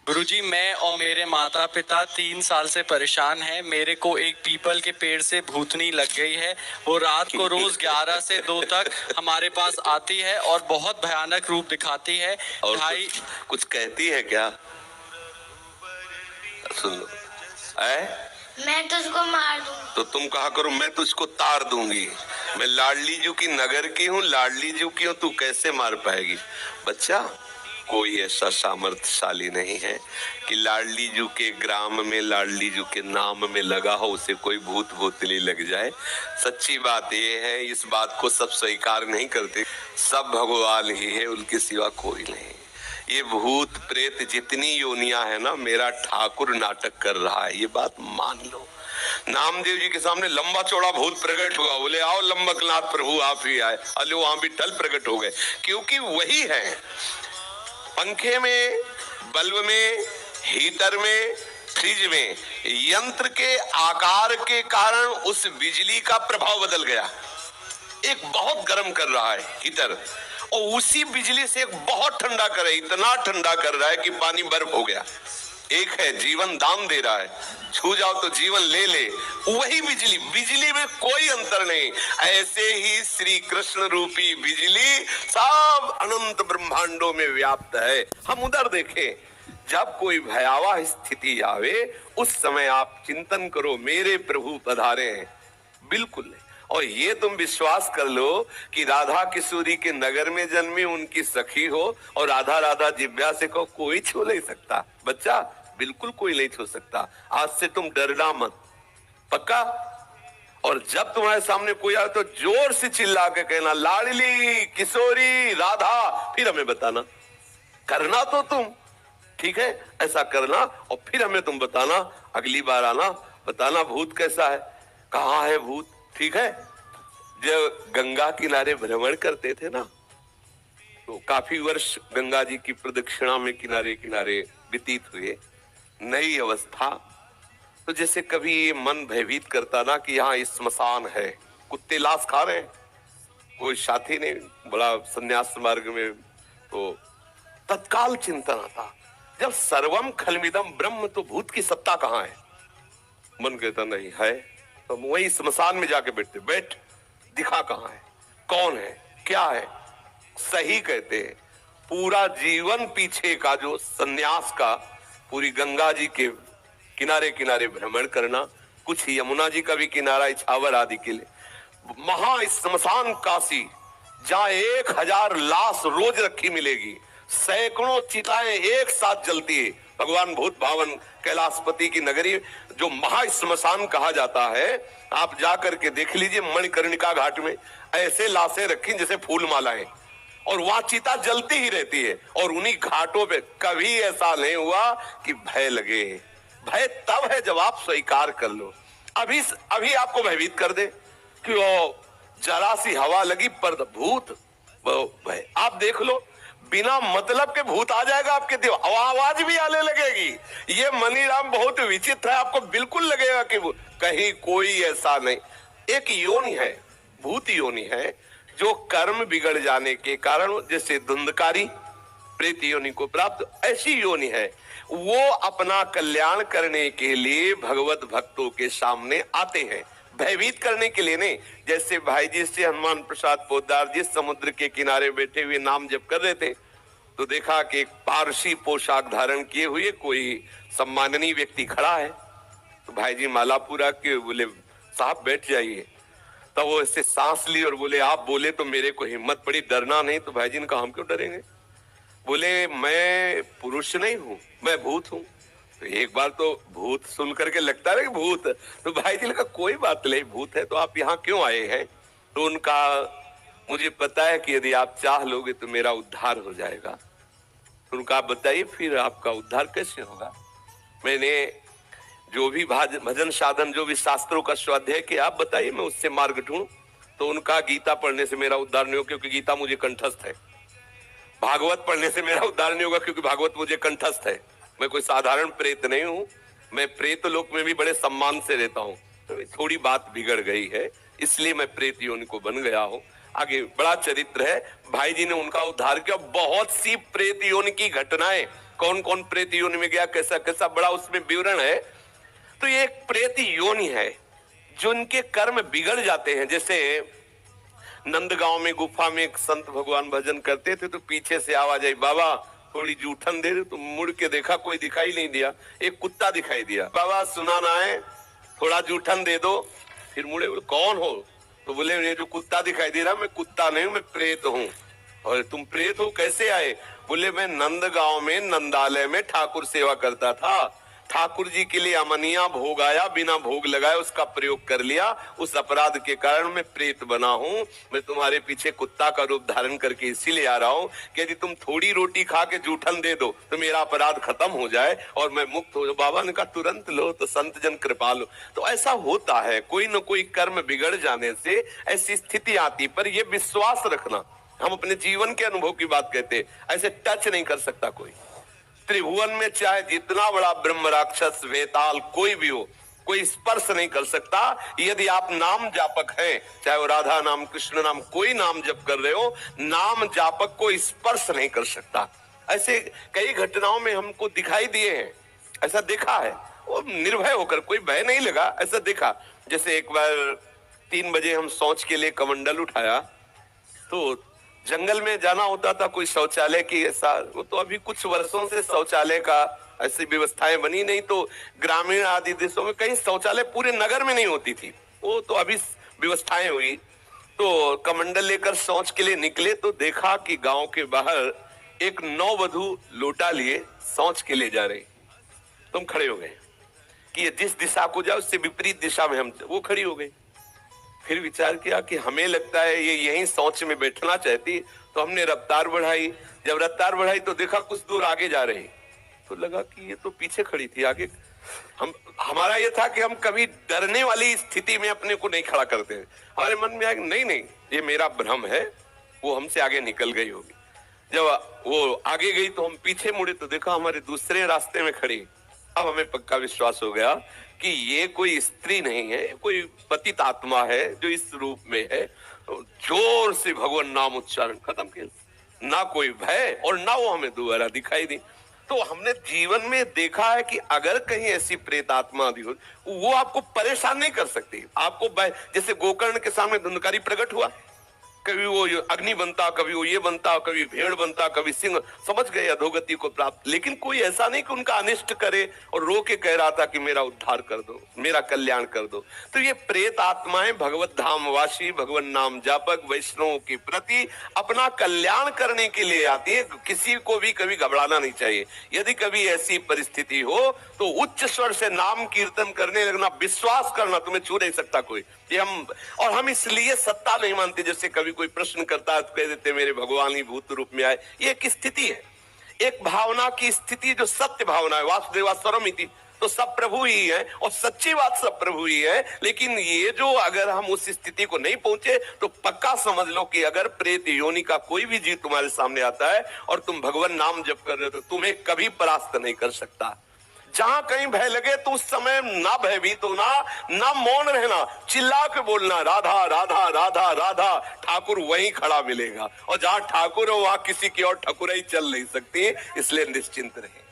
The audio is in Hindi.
गुरुजी, मैं और मेरे माता पिता 3 साल से परेशान हैं। मेरे को एक पीपल के पेड़ से भूतनी लग गई है। वो रात को रोज 11 से 2 तक हमारे पास आती है और बहुत भयानक रूप दिखाती है। और ढाई कुछ कहती है क्या? सुन लो। मैं तुझको मार दूं। तो तुम कहा करो मैं तुझको तार दूंगी। मैं लाडली जू की नगर की हूँ, लाडली जू की हूँ, तू कैसे मार पाएगी? बच्चा, कोई ऐसा सामर्थ्यशाली नहीं है कि लाडली जू के ग्राम में, लाडली जू के नाम में लगा हो उसे कोई भूत भूतली लग जाए। सच्ची बात ये है, इस बात को सब स्वीकार नहीं करते। सब भगवान ही है, उनके सिवा कोई नहीं। ये भूत प्रेत जितनी योनियां है ना, मेरा ठाकुर नाटक कर रहा है, ये बात मान लो। नामदेव जी के सामने लंबा चौड़ा भूत प्रकट हुआ, बोले आओ लंबकनाथ प्रभु आप ही आए। अले वहां भी टल प्रकट हो गए, क्योंकि वही है। पंखे में, बल्ब में, हीटर में, फ्रिज में यंत्र के आकार के कारण उस बिजली का प्रभाव बदल गया। एक बहुत गर्म कर रहा है हीटर, और उसी बिजली से एक बहुत ठंडा कर रहा है, इतना ठंडा कर रहा है कि पानी बर्फ हो गया। एक है जीवन दान दे रहा है, छू जाओ तो जीवन ले ले, वही बिजली। बिजली में कोई अंतर नहीं। ऐसे ही श्री कृष्ण रूपी बिजली सब अनंत ब्रह्मांडों में व्याप्त है। हम उधर देखें, जब कोई भयावह स्थिति आवे उस समय आप चिंतन करो मेरे प्रभु पधारे हैं। बिल्कुल नहीं। और ये तुम विश्वास कर लो कि राधा किशोरी के नगर में जन्मी, उनकी सखी हो, और राधा राधा जिव्या से को कोई छू नहीं सकता। बच्चा, बिल्कुल कोई नहीं छू सकता। आज से तुम डरना मत, पक्का? और जब तुम्हारे सामने कोई आए तो जोर से चिल्ला के कहना लाडली किशोरी राधा, फिर हमें बताना। करना तो तुम, ठीक है? ऐसा करना और फिर हमें तुम बताना। अगली बार आना, बताना भूत कैसा है, कहाँ है भूत, ठीक है? जब गंगा किनारे भ्रमण करते थे ना, तो काफी वर्ष गंगा जी की प्रदक्षिणा में किनारे किनारे व्यतीत हुए। नई अवस्था, तो जैसे कभी ये मन भयभीत करता ना कि यहाँ स्मशान है, कुत्ते लाश खा रहे हैं, कोई साथी ने बड़ा संन्यास मार्ग में, तो तत्काल चिंतन आता, जब सर्वम खलमिदम ब्रह्म, तो भूत की सत्ता कहाँ है? मन कहता नहीं है, तो वही स्मशान में जाके बैठते, बैठ दिखा कहाँ है, कौन है, क्या है? सही कहते हैं। पूरा जीवन पीछे का जो सन्यास का, पूरी गंगा जी के किनारे किनारे भ्रमण करना, कुछ यमुना जी का भी किनारा इछावर आदि के लिए, महा स्मशान काशी, जहाँ 1000 लाश रोज रखी मिलेगी, सैकड़ों चिताएं एक साथ जलती है। भगवान भूत भावन कैलाशपति की नगरी जो महा स्मशान कहा जाता है, आप जाकर के देख लीजिए। मणिकर्णिका घाट में ऐसे लाशें रखी जैसे फूल मालाएं, और वहां चिता जलती ही रहती है। और उन्हीं घाटों पे कभी ऐसा नहीं हुआ कि भय लगे। भय तब है जब आप स्वीकार कर लो। अभी आपको भयभीत कर दे कि वो जरा सी हवा लगी पर भूत भय, आप देख लो, बिना मतलब के भूत आ जाएगा आपके दिल, आवाज भी आने लगेगी। ये मनीराम बहुत विचित्र है, आपको बिल्कुल लगेगा कि कहीं कोई ऐसा नहीं। एक योनि है, भूत योनि है, जो कर्म बिगड़ जाने के कारण जैसे धुंधकारी प्रेत योनि को प्राप्त, ऐसी योनि है। वो अपना कल्याण करने के लिए भगवत भक्तों के सामने आते हैं, भयभीत करने के लिए नहीं। जैसे भाई जी से हनुमान प्रसाद पोद्दार जी समुद्र के किनारे बैठे हुए नाम जप कर रहे थे, तो देखा कि एक पारसी पोशाक धारण किए हुए कोई सम्माननीय व्यक्ति खड़ा है। तो भाई जी माला पूरा के बोले साहब बैठ जाइए। तब वो ऐसे सांस ली और बोले आप बोले तो मेरे को हिम्मत पड़ी, डरना नहीं। तो भाई जी ने कहा हम क्यों डरेंगे? बोले मैं पुरुष नहीं हूँ, मैं भूत हूँ। तो एक बार तो भूत सुन करके लगता है कि भूत, तो भाई जी ने कहा कोई बात नहीं, भूत है तो आप यहाँ क्यों आए हैं? तो उनका मुझे पता है कि यदि आप चाह लोगे तो मेरा उद्धार हो जाएगा। तो उनका आप बताइए फिर आपका उद्धार कैसे होगा? मैंने जो भी भजन साधन, जो भी शास्त्रों का स्वाध्याय किया, आप बताइए मैं उससे मार्ग ढूंढूं। तो उनका गीता पढ़ने से मेरा उद्धार नहीं होगा क्योंकि गीता मुझे कंठस्थ है। भागवत पढ़ने से मेरा उद्धार नहीं होगा क्योंकि भागवत मुझे कंठस्थ है। मैं कोई साधारण प्रेत नहीं हूँ, मैं प्रेत लोक में भी बड़े सम्मान से रहता हूँ। तो थोड़ी बात बिगड़ गई है, इसलिए मैं प्रेत योनि को बन गया हूँ। आगे बड़ा चरित्र है, भाई जी ने उनका उद्धार किया। बहुत सी प्रेत योनि की घटनाएं कौन कौन प्रेत योनि में गया, कैसा कैसा बड़ा उसमें विवरण है। तो ये एक प्रेत योनि है जो उनके कर्म बिगड़ जाते हैं। जैसे नंदगांव में गुफा में एक संत भगवान भजन करते थे, तो पीछे से आवाज आई, बाबा थोड़ी जूठन दे दे। तो मुड़ के देखा, कोई दिखाई नहीं दिया, एक कुत्ता दिखाई दिया। बाबा सुनाना है, थोड़ा जूठन दे दो। फिर मुड़े, बोले कौन हो? तो बोले ये जो कुत्ता दिखाई दे रहा, मैं कुत्ता नहीं हूं, मैं प्रेत हूँ। और तुम प्रेत हो, कैसे आए? बोले मैं नंदगांव में नंदालय में ठाकुर सेवा करता था, ठाकुर जी के लिए अमनिया भोग आया, बिना भोग लगाए उसका प्रयोग कर लिया, उस अपराध के कारण मैं प्रेत बना हूँ। मैं तुम्हारे पीछे कुत्ता का रूप धारण करके इसीलिए आ रहा हूँ कि यदि तुम थोड़ी रोटी खा के जूठन दे दो तो मेरा अपराध खत्म हो जाए और मैं मुक्त हो जाऊं। बाबा ने कहा तुरंत लो, तो संत जन कृपा लो। तो ऐसा होता है, कोई न कोई कर्म बिगड़ जाने से ऐसी स्थिति आती। पर यह विश्वास रखना, हम अपने जीवन के अनुभव की बात कहते, ऐसे टच नहीं कर सकता कोई। त्रिभुवन में चाहे जितना बड़ा ब्रह्म राक्षस वेताल कोई भी हो, कोई स्पर्श नहीं कर सकता। यदि आप नाम जापक हैं, चाहे वो राधा नाम, कृष्ण नाम, कोई नाम जप कर रहे हो, नाम जापक को स्पर्श नहीं कर सकता। ऐसे कई घटनाओं में हमको दिखाई दिए हैं, ऐसा देखा है। वो निर्भय होकर, कोई भय नहीं लगा, ऐसा देखा। जैसे एक बार 3 बजे हम शौच के लिए कमंडल उठाया, तो जंगल में जाना होता था, कोई शौचालय की ऐसा, वो तो अभी कुछ वर्षों से शौचालय का ऐसी व्यवस्थाएं बनी नहीं। तो ग्रामीण आदि देशों में कहीं शौचालय पूरे नगर में नहीं होती थी, वो तो अभी व्यवस्थाएं हुई। तो कमंडल लेकर शौच के लिए निकले, तो देखा कि गांव के बाहर एक नववधू लोटा लिए शौच के लिए जा रही। तुम खड़े हो गए कि ये जिस दिशा को जाए उससे विपरीत दिशा में हम, वो खड़ी हो गई। फिर विचार किया कि हमें लगता है ये यहीं शौच में बैठना चाहती, तो हमने रफ्तार बढ़ाई। जब रफ्तार बढ़ाई तो देखा कुछ दूर आगे जा रही, तो लगा कि ये तो पीछे खड़ी थी, आगे। हमारा ये था कि हम कभी डरने वाली स्थिति में अपने को नहीं खड़ा करते। हमारे मन में आया नहीं, ये मेरा भ्रम है, वो हमसे आगे निकल गई होगी। जब वो आगे गई तो हम पीछे मुड़े, तो देखा हमारे दूसरे रास्ते में खड़ी। अब हमें पक्का विश्वास हो गया कि ये कोई स्त्री नहीं है, कोई पतित आत्मा है जो इस रूप में है। तो जोर से भगवान नाम उच्चारण खत्म किया, ना कोई भय और ना वो हमें दोबारा दिखाई दी। तो हमने जीवन में देखा है कि अगर कहीं ऐसी प्रेत आत्मा भी हो, वो आपको परेशान नहीं कर सकती। आपको जैसे गोकर्ण के सामने धुंधकारी प्रकट हुआ, कभी वो अग्नि बनता, कभी वो ये बनता, कभी भेड़ बनता, कभी सिंह, समझ गए अधोगति को प्राप्त। लेकिन कोई ऐसा नहीं कि उनका अनिष्ट करे और रो के कह रहा था कि मेरा उद्धार कर दो, मेरा कल्याण कर दो। तो ये प्रेत आत्माएं भगवत धामवासी, भगवान नाम जापक वैष्णवों के प्रति अपना कल्याण करने के लिए आती है। किसी को भी कभी घबराना नहीं चाहिए। यदि कभी ऐसी परिस्थिति हो तो उच्च स्वर से नाम कीर्तन करने लगना, विश्वास करना, तुम्हें छू नहीं सकता कोई। ये हम इसलिए सत्ता नहीं मानते। जैसे कभी कोई प्रश्न करता है तो कह देते मेरे भगवान ही भूत रूप में आए। ये एक स्थिति है, एक भावना की स्थिति जो सत्य भावना है। वासुदेवा स्वरमिति, तो सब प्रभु ही है और सच्ची बात सब प्रभु ही है। लेकिन ये जो अगर हम उस स्थिति को नहीं पहुंचे तो पक्का समझ लो कि अगर प्रेत योनि का कोई भी जीव तुम्हारे सामने आता है और तुम भगवान नाम जप कर रहे हो, तो तुम्हें कभी परास्त नहीं कर सकता। जहां कहीं भय लगे तो उस समय ना भयभीत होना, ना मौन रहना, चिल्ला के बोलना राधा राधा राधा राधा। ठाकुर वहीं खड़ा मिलेगा, और जहां ठाकुर हो वहां किसी की और ठकुराई चल नहीं सकती। इसलिए निश्चिंत रहे।